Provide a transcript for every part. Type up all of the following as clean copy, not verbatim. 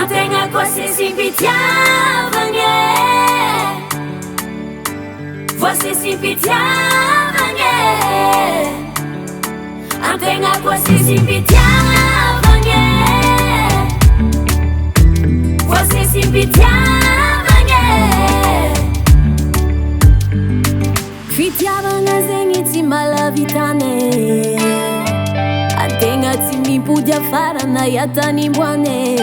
Antegna koa sisy mpitiavagny voa sisy mpitiavagny antegna koa sisy mpitiavagny voa sisy mpitiavagny fitiavagna zegny tsy malavitane antegna tsy mipody afara na iatanimboane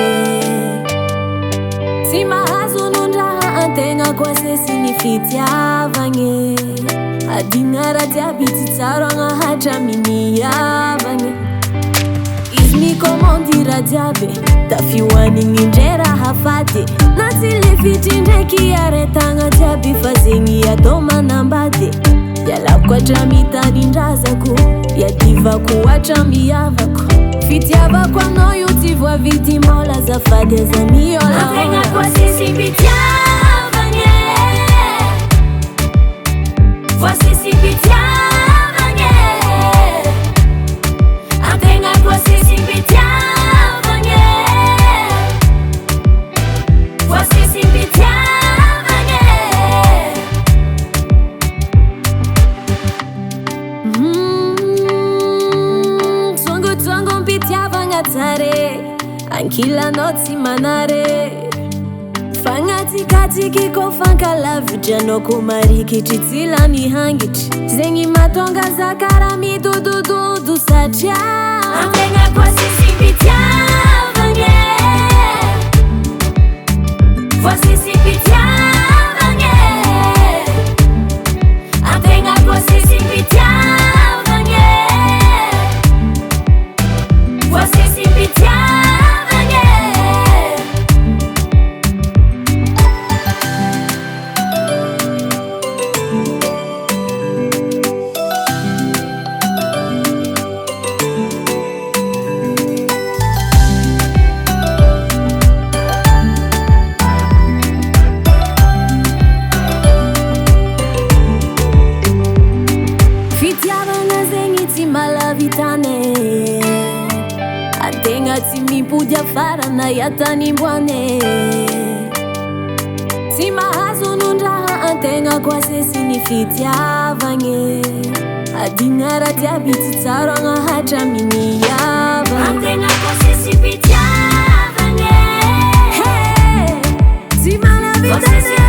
tsy mahazo nondraha antegna koa sesy ny fitiavagny adigna raha jiaby tsy tsaro agnahatra miniavagny izy mikomandy raha jiaby tafioanigny indray raha faty na tsy le fitry ndraiky aretagna jiaby fa zegny atao manambady ialako atramitanin-drazako iadivako atramiavako fitiavako anao io tsy voavity mola azafady azaniola antegna koa sisy mpitiavagny voa sisy mpitiavagny antegna koa sisy mpitiavagny voa sisy mpitiavagny tsongotsongo mpitiavagna tsare ankilanao tsy manare fagnatikatsiky ko fankalavitranao ko marikitry tsy lany hangitry zegny matonga za kara midodododo satria antegna koa sisy mpitiavagny voa sisy mpitiavagny antegna koa sisy mpitiavagny voa sisy mpitiavagny fitiavagna zegny tsy malavitane antegna tsy mipody afara na iatanimboane tsy mahazo nondraha antegna koa sesy ny fitiavagny adigna raha jiaby tsy tsaro agnahatra miniavagny antegna koa sisy mpitiavagny tsy malavitane